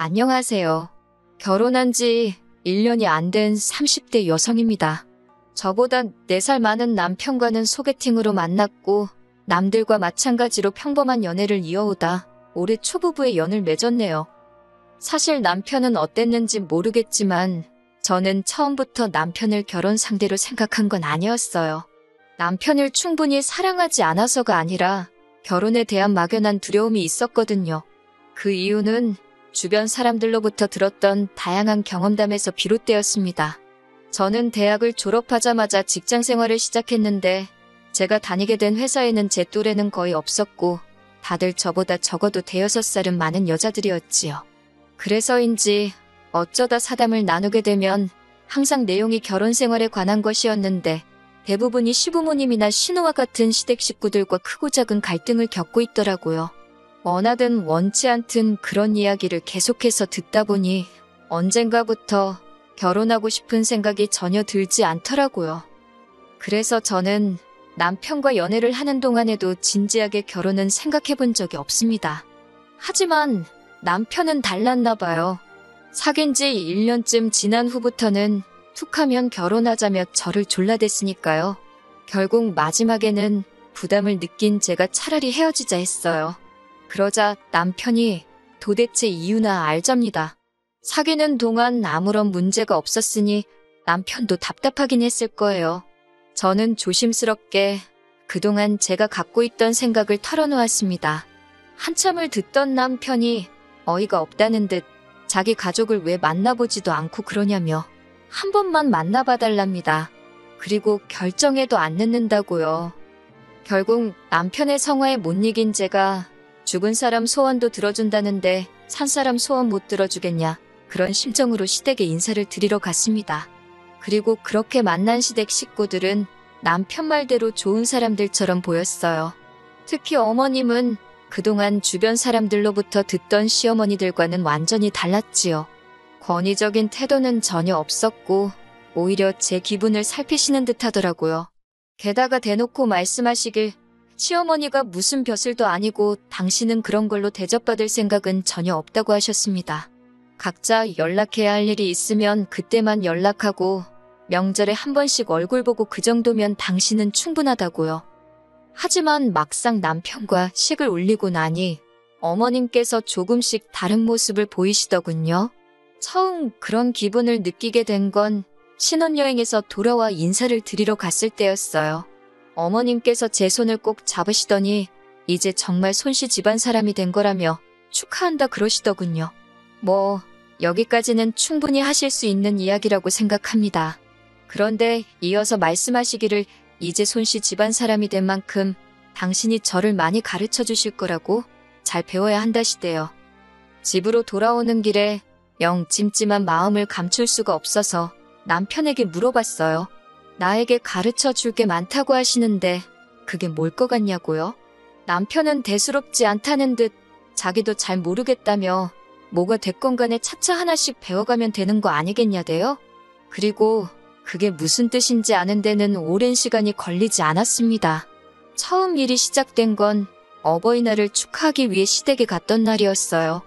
안녕하세요. 결혼한 지 1년이 안 된 30대 여성입니다. 저보다 4살 많은 남편과는 소개팅으로 만났고 남들과 마찬가지로 평범한 연애를 이어오다 올해 초부부의 연을 맺었네요. 사실 남편은 어땠는지 모르겠지만 저는 처음부터 남편을 결혼 상대로 생각한 건 아니었어요. 남편을 충분히 사랑하지 않아서가 아니라 결혼에 대한 막연한 두려움이 있었거든요. 그 이유는 주변 사람들로부터 들었던 다양한 경험담에서 비롯되었습니다. 저는 대학을 졸업하자마자 직장 생활을 시작했는데 제가 다니게 된 회사에는 제 또래는 거의 없었고 다들 저보다 적어도 5살은 많은 여자들이었지요. 그래서인지 어쩌다 사담을 나누게 되면 항상 내용이 결혼 생활에 관한 것이었는데 대부분이 시부모님이나 신우와 같은 시댁 식구들과 크고 작은 갈등을 겪고 있더라고요. 원하든 원치 않든 그런 이야기를 계속해서 듣다 보니 언젠가부터 결혼하고 싶은 생각이 전혀 들지 않더라고요. 그래서 저는 남편과 연애를 하는 동안에도 진지하게 결혼은 생각해 본 적이 없습니다. 하지만 남편은 달랐나 봐요. 사귄 지 1년쯤 지난 후부터는 툭하면 결혼하자며 저를 졸라댔으니까요. 결국 마지막에는 부담을 느낀 제가 차라리 헤어지자 했어요. 그러자 남편이 도대체 이유나 알잡니다. 사귀는 동안 아무런 문제가 없었으니 남편도 답답하긴 했을 거예요. 저는 조심스럽게 그동안 제가 갖고 있던 생각을 털어놓았습니다. 한참을 듣던 남편이 어이가 없다는 듯 자기 가족을 왜 만나보지도 않고 그러냐며 한 번만 만나봐달랍니다. 그리고 결정해도 안 늦는다고요. 결국 남편의 성화에 못 이긴 제가 죽은 사람 소원도 들어준다는데 산 사람 소원 못 들어주겠냐 그런 심정으로 시댁에 인사를 드리러 갔습니다. 그리고 그렇게 만난 시댁 식구들은 남편 말대로 좋은 사람들처럼 보였어요. 특히 어머님은 그동안 주변 사람들로부터 듣던 시어머니들과는 완전히 달랐지요. 권위적인 태도는 전혀 없었고 오히려 제 기분을 살피시는 듯 하더라고요. 게다가 대놓고 말씀하시길 시어머니가 무슨 벼슬도 아니고 당신은 그런 걸로 대접받을 생각은 전혀 없다고 하셨습니다. 각자 연락해야 할 일이 있으면 그때만 연락하고 명절에 한 번씩 얼굴 보고 그 정도면 당신은 충분하다고요. 하지만 막상 남편과 식을 올리고 나니 어머님께서 조금씩 다른 모습을 보이시더군요. 처음 그런 기분을 느끼게 된 건 신혼여행에서 돌아와 인사를 드리러 갔을 때였어요. 어머님께서 제 손을 꼭 잡으시더니 이제 정말 손씨 집안 사람이 된 거라며 축하한다 그러시더군요. 뭐 여기까지는 충분히 하실 수 있는 이야기라고 생각합니다. 그런데 이어서 말씀하시기를 이제 손씨 집안 사람이 된 만큼 당신이 저를 많이 가르쳐 주실 거라고 잘 배워야 한다시대요. 집으로 돌아오는 길에 영 찜찜한 마음을 감출 수가 없어서 남편에게 물어봤어요. 나에게 가르쳐 줄 게 많다고 하시는데 그게 뭘 것 같냐고요? 남편은 대수롭지 않다는 듯 자기도 잘 모르겠다며 뭐가 됐건 간에 차차 하나씩 배워가면 되는 거 아니겠냐대요? 그리고 그게 무슨 뜻인지 아는 데는 오랜 시간이 걸리지 않았습니다. 처음 일이 시작된 건 어버이날을 축하하기 위해 시댁에 갔던 날이었어요.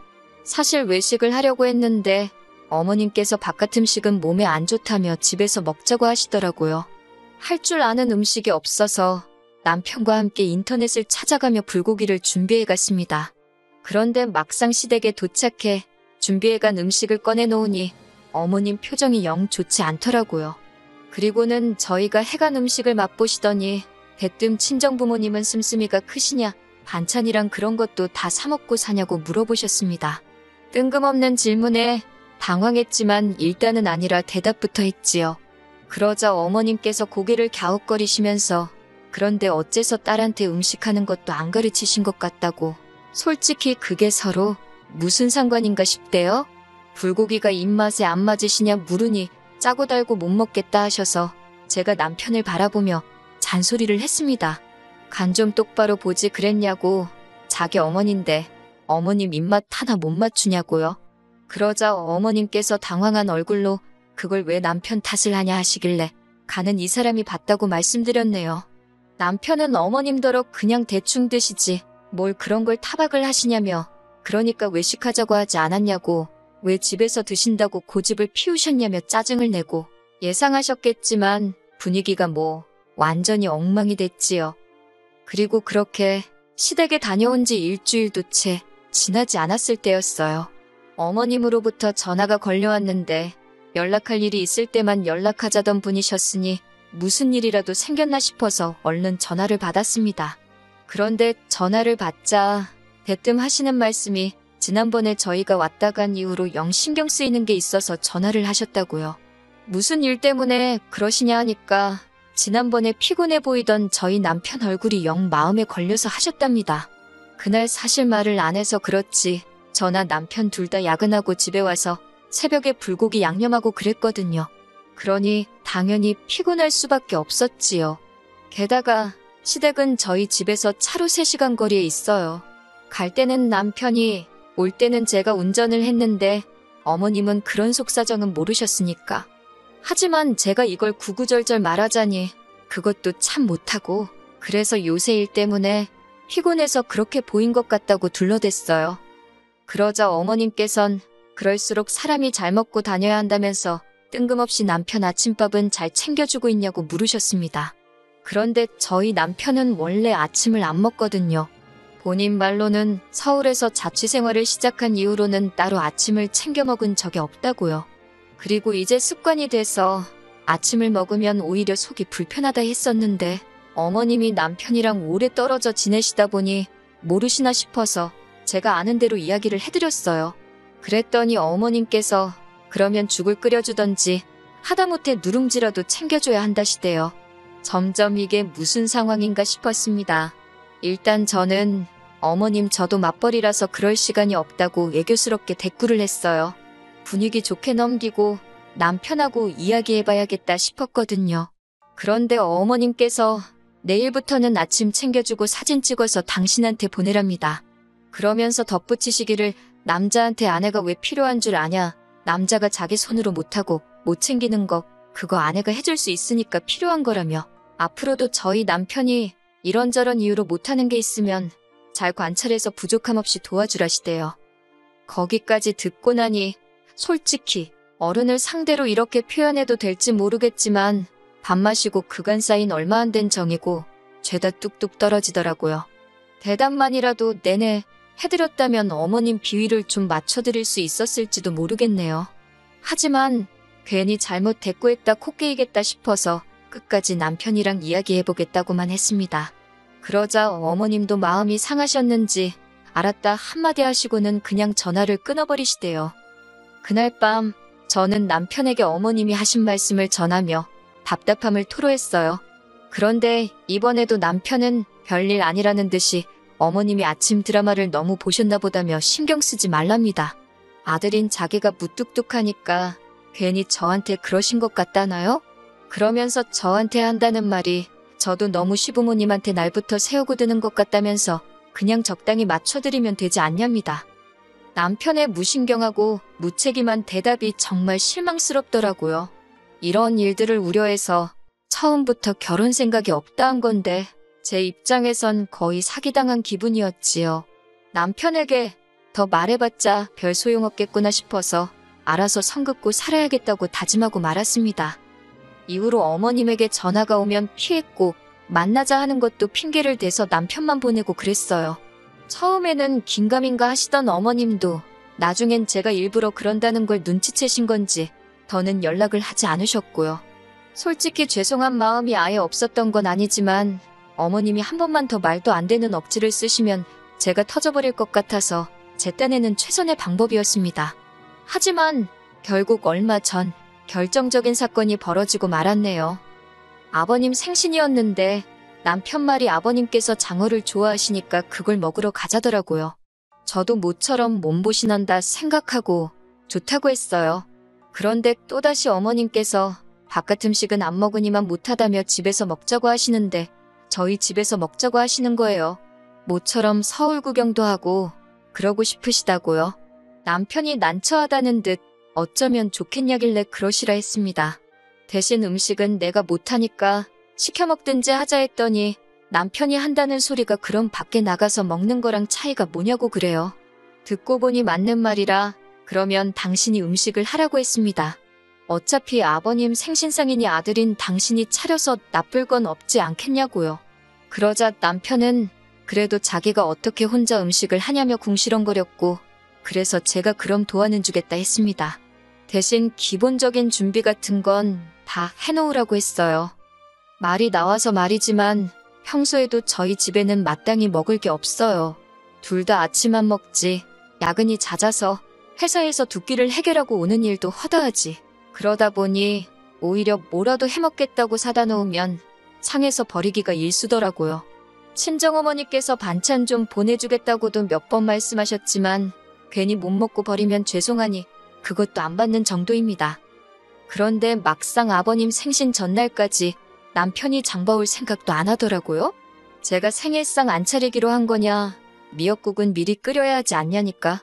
사실 외식을 하려고 했는데 어머님께서 바깥 음식은 몸에 안 좋다며 집에서 먹자고 하시더라고요. 할 줄 아는 음식이 없어서 남편과 함께 인터넷을 찾아가며 불고기를 준비해 갔습니다. 그런데 막상 시댁에 도착해 준비해간 음식을 꺼내놓으니 어머님 표정이 영 좋지 않더라고요. 그리고는 저희가 해간 음식을 맛보시더니 대뜸 친정부모님은 씀씀이가 크시냐 반찬이랑 그런 것도 다 사먹고 사냐고 물어보셨습니다. 뜬금없는 질문에 당황했지만 일단은 아니라 대답부터 했지요. 그러자 어머님께서 고개를 갸웃거리시면서 그런데 어째서 딸한테 음식하는 것도 안 가르치신 것 같다고. 솔직히 그게 서로 무슨 상관인가 싶대요. 불고기가 입맛에 안 맞으시냐 물으니 짜고 달고 못 먹겠다 하셔서 제가 남편을 바라보며 잔소리를 했습니다. 간 좀 똑바로 보지 그랬냐고. 자기 어머니인데 어머님 입맛 하나 못 맞추냐고요. 그러자 어머님께서 당황한 얼굴로 그걸 왜 남편 탓을 하냐 하시길래 간은 이 사람이 봤다고 말씀드렸네요. 남편은 어머님더러 그냥 대충 드시지 뭘 그런 걸 타박을 하시냐며 그러니까 외식하자고 하지 않았냐고 왜 집에서 드신다고 고집을 피우셨냐며 짜증을 내고 예상하셨겠지만 분위기가 완전히 엉망이 됐지요. 그리고 그렇게 시댁에 다녀온 지 일주일도 채 지나지 않았을 때였어요. 어머님으로부터 전화가 걸려왔는데 연락할 일이 있을 때만 연락하자던 분이셨으니 무슨 일이라도 생겼나 싶어서 얼른 전화를 받았습니다. 그런데 전화를 받자 대뜸 하시는 말씀이 지난번에 저희가 왔다 간 이후로 영 신경 쓰이는 게 있어서 전화를 하셨다고요. 무슨 일 때문에 그러시냐 하니까 지난번에 피곤해 보이던 저희 남편 얼굴이 영 마음에 걸려서 하셨답니다. 그날 사실 말을 안 해서 그렇지 저나 남편 둘 다 야근하고 집에 와서 새벽에 불고기 양념하고 그랬거든요. 그러니 당연히 피곤할 수밖에 없었지요. 게다가 시댁은 저희 집에서 차로 3시간 거리에 있어요. 갈 때는 남편이, 올 때는 제가 운전을 했는데 어머님은 그런 속사정은 모르셨으니까. 하지만 제가 이걸 구구절절 말하자니 그것도 참 못하고 그래서 요새 일 때문에 피곤해서 그렇게 보인 것 같다고 둘러댔어요. 그러자 어머님께선 그럴수록 사람이 잘 먹고 다녀야 한다면서 뜬금없이 남편 아침밥은 잘 챙겨주고 있냐고 물으셨습니다. 그런데 저희 남편은 원래 아침을 안 먹거든요. 본인 말로는 서울에서 자취생활을 시작한 이후로는 따로 아침을 챙겨 먹은 적이 없다고요. 그리고 이제 습관이 돼서 아침을 먹으면 오히려 속이 불편하다 했었는데 어머님이 남편이랑 오래 떨어져 지내시다 보니 모르시나 싶어서 제가 아는 대로 이야기를 해드렸어요. 그랬더니 어머님께서 그러면 죽을 끓여주던지 하다못해 누룽지라도 챙겨줘야 한다시대요. 점점 이게 무슨 상황인가 싶었습니다. 일단 저는 어머님 저도 맞벌이라서 그럴 시간이 없다고 애교스럽게 대꾸를 했어요. 분위기 좋게 넘기고 남편하고 이야기해봐야겠다 싶었거든요. 그런데 어머님께서 내일부터는 아침 챙겨주고 사진 찍어서 당신한테 보내랍니다. 그러면서 덧붙이시기를 남자한테 아내가 왜 필요한 줄 아냐. 남자가 자기 손으로 못하고 못 챙기는 거 그거 아내가 해줄 수 있으니까 필요한 거라며 앞으로도 저희 남편이 이런저런 이유로 못하는 게 있으면 잘 관찰해서 부족함 없이 도와주라시대요. 거기까지 듣고 나니 솔직히 어른을 상대로 이렇게 표현해도 될지 모르겠지만 밥 마시고 그간 쌓인 얼마 안 된 정이고 죄다 뚝뚝 떨어지더라고요. 대답만이라도 내내 해드렸다면 어머님 비위를 좀 맞춰드릴 수 있었을지도 모르겠네요. 하지만 괜히 잘못 대꾸했다 코 깨이겠다 싶어서 끝까지 남편이랑 이야기해보겠다고만 했습니다. 그러자 어머님도 마음이 상하셨는지 알았다 한마디 하시고는 그냥 전화를 끊어버리시대요. 그날 밤 저는 남편에게 어머님이 하신 말씀을 전하며 답답함을 토로했어요. 그런데 이번에도 남편은 별일 아니라는 듯이 어머님이 아침 드라마를 너무 보셨나 보다며 신경 쓰지 말랍니다. 아들인 자기가 무뚝뚝하니까 괜히 저한테 그러신 것 같다나요? 그러면서 저한테 한다는 말이 저도 너무 시부모님한테 날부터 세우고 드는 것 같다면서 그냥 적당히 맞춰드리면 되지 않냐입니다. 남편의 무신경하고 무책임한 대답이 정말 실망스럽더라고요. 이런 일들을 우려해서 처음부터 결혼 생각이 없다 한 건데 제 입장에선 거의 사기당한 기분이었지요. 남편에게 더 말해봤자 별 소용없겠구나 싶어서 알아서 성 긋고 살아야겠다고 다짐하고 말았습니다. 이후로 어머님에게 전화가 오면 피했고 만나자 하는 것도 핑계를 대서 남편만 보내고 그랬어요. 처음에는 긴가민가 하시던 어머님도 나중엔 제가 일부러 그런다는 걸 눈치채신 건지 더는 연락을 하지 않으셨고요. 솔직히 죄송한 마음이 아예 없었던 건 아니지만 어머님이 한 번만 더 말도 안 되는 억지를 쓰시면 제가 터져버릴 것 같아서 제 딴에는 최선의 방법이었습니다. 하지만 결국 얼마 전 결정적인 사건이 벌어지고 말았네요. 아버님 생신이었는데 남편 말이 아버님께서 장어를 좋아하시니까 그걸 먹으러 가자더라고요. 저도 모처럼 몸보신한다 생각하고 좋다고 했어요. 그런데 또다시 어머님께서 바깥 음식은 안 먹으니만 못하다며 집에서 먹자고 하시는데 저희 집에서 먹자고 하시는 거예요. 모처럼 서울 구경도 하고 그러고 싶으시다고요. 남편이 난처하다는 듯 어쩌면 좋겠냐길래 그러시라 했습니다. 대신 음식은 내가 못하니까 시켜 먹든지 하자 했더니 남편이 한다는 소리가 그럼 밖에 나가서 먹는 거랑 차이가 뭐냐고 그래요. 듣고 보니 맞는 말이라 그러면 당신이 음식을 하라고 했습니다. 어차피 아버님 생신상이니 아들인 당신이 차려서 나쁠 건 없지 않겠냐고요. 그러자 남편은 그래도 자기가 어떻게 혼자 음식을 하냐며 궁시렁거렸고, 그래서 제가 그럼 도와는 주겠다 했습니다. 대신 기본적인 준비 같은 건 다 해놓으라고 했어요. 말이 나와서 말이지만 평소에도 저희 집에는 마땅히 먹을 게 없어요. 둘 다 아침 안 먹지. 야근이 잦아서 회사에서 두 끼를 해결하고 오는 일도 허다하지. 그러다 보니 오히려 뭐라도 해먹겠다고 사다 놓으면 상해서 버리기가 일수더라고요. 친정어머니께서 반찬 좀 보내주겠다고도 몇 번 말씀하셨지만 괜히 못 먹고 버리면 죄송하니 그것도 안 받는 정도입니다. 그런데 막상 아버님 생신 전날까지 남편이 장봐올 생각도 안 하더라고요. 제가 생일상 안 차리기로 한 거냐, 미역국은 미리 끓여야 하지 않냐니까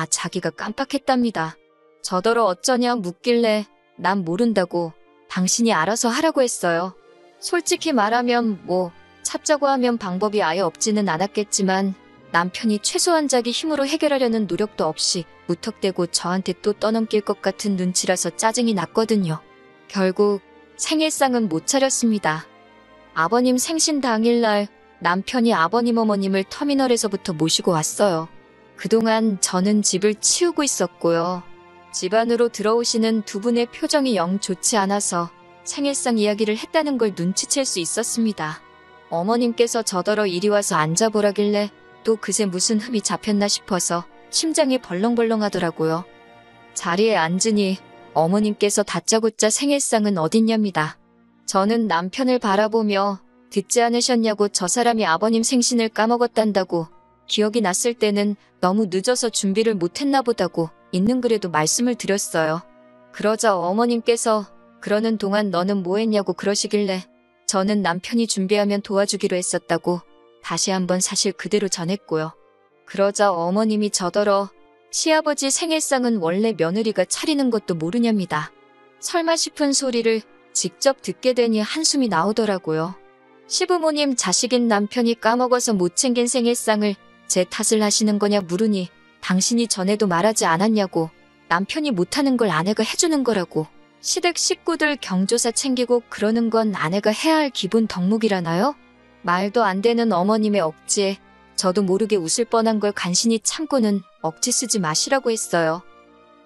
자기가 깜빡했답니다. 저더러 어쩌냐 묻길래 난 모른다고 당신이 알아서 하라고 했어요. 솔직히 말하면 찾자고 하면 방법이 아예 없지는 않았겠지만 남편이 최소한 자기 힘으로 해결하려는 노력도 없이 무턱대고 저한테 또 떠넘길 것 같은 눈치라서 짜증이 났거든요. 결국 생일상은 못 차렸습니다. 아버님 생신 당일날 남편이 아버님 어머님을 터미널에서부터 모시고 왔어요. 그동안 저는 집을 치우고 있었고요. 집 안으로 들어오시는 두 분의 표정이 영 좋지 않아서 생일상 이야기를 했다는 걸 눈치챌 수 있었습니다. 어머님께서 저더러 이리 와서 앉아보라길래 또 그새 무슨 흠이 잡혔나 싶어서 심장이 벌렁벌렁 하더라고요. 자리에 앉으니 어머님께서 다짜고짜 생일상은 어딨냐입니다. 저는 남편을 바라보며 듣지 않으셨냐고 저 사람이 아버님 생신을 까먹었단다고, 기억이 났을 때는 너무 늦어서 준비를 못했나 보다고 있는 그래도 말씀을 드렸어요. 그러자 어머님께서 그러는 동안 너는 뭐 했냐고 그러시길래 저는 남편이 준비하면 도와주기로 했었다고 다시 한번 사실 그대로 전했고요. 그러자 어머님이 저더러 시아버지 생일상은 원래 며느리가 차리는 것도 모르냐입니다. 설마 싶은 소리를 직접 듣게 되니 한숨이 나오더라고요. 시부모님 자식인 남편이 까먹어서 못 챙긴 생일상을 제 탓을 하시는 거냐 물으니 당신이 전에도 말하지 않았냐고, 남편이 못하는 걸 아내가 해주는 거라고, 시댁 식구들 경조사 챙기고 그러는 건 아내가 해야 할 기본 덕목이라나요? 말도 안 되는 어머님의 억지에 저도 모르게 웃을 뻔한 걸 간신히 참고는 억지 쓰지 마시라고 했어요.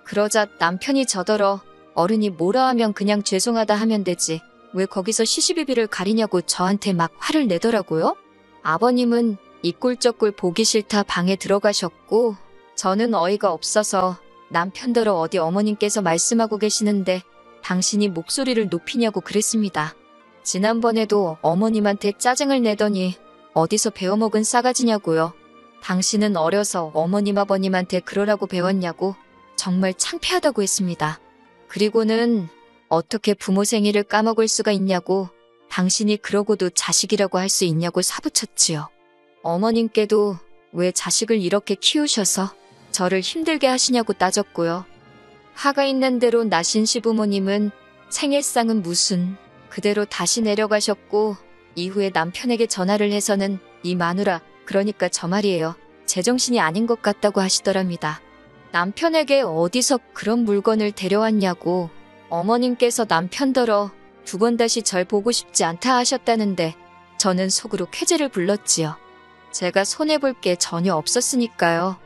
그러자 남편이 저더러 어른이 뭐라 하면 그냥 죄송하다 하면 되지 왜 거기서 시시비비를 가리냐고 저한테 막 화를 내더라고요. 아버님은 이 꼴 저 꼴 보기 싫다 방에 들어가셨고, 저는 어이가 없어서 남편더러 어디 어머님께서 말씀하고 계시는데 당신이 목소리를 높이냐고 그랬습니다. 지난번에도 어머님한테 짜증을 내더니 어디서 배워먹은 싸가지냐고요. 당신은 어려서 어머님 아버님한테 그러라고 배웠냐고 정말 창피하다고 했습니다. 그리고는 어떻게 부모 생일을 까먹을 수가 있냐고, 당신이 그러고도 자식이라고 할 수 있냐고 사부쳤지요. 어머님께도 왜 자식을 이렇게 키우셔서 저를 힘들게 하시냐고 따졌고요. 화가 있는 대로 나신 시부모님은 생일상은 무슨 그대로 다시 내려가셨고, 이후에 남편에게 전화를 해서는 이 마누라, 그러니까 저 말이에요, 제정신이 아닌 것 같다고 하시더랍니다. 남편에게 어디서 그런 물건을 데려왔냐고 어머님께서 남편더러 두 번 다시 절 보고 싶지 않다 하셨다는데 저는 속으로 쾌재를 불렀지요. 제가 손해볼 게 전혀 없었으니까요.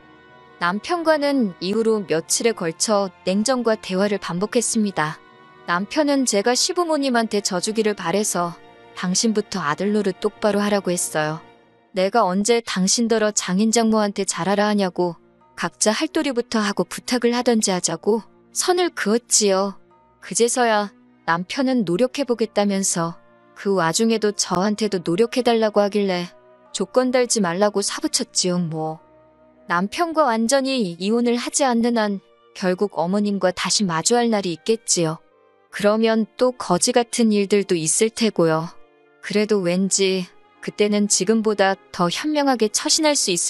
남편과는 이후로 며칠에 걸쳐 냉정과 대화를 반복했습니다. 남편은 제가 시부모님한테 져주기를 바래서 당신부터 아들 노릇 똑바로 하라고 했어요. 내가 언제 당신더러 장인장모한테 잘하라 하냐고, 각자 할도리부터 하고 부탁을 하던지 하자고 선을 그었지요. 그제서야 남편은 노력해보겠다면서 그 와중에도 저한테도 노력해달라고 하길래 조건 달지 말라고 사부쳤지요. 남편과 완전히 이혼을 하지 않는 한 결국 어머님과 다시 마주할 날이 있겠지요. 그러면 또 거지 같은 일들도 있을 테고요. 그래도 왠지 그때는 지금보다 더 현명하게 처신할 수 있을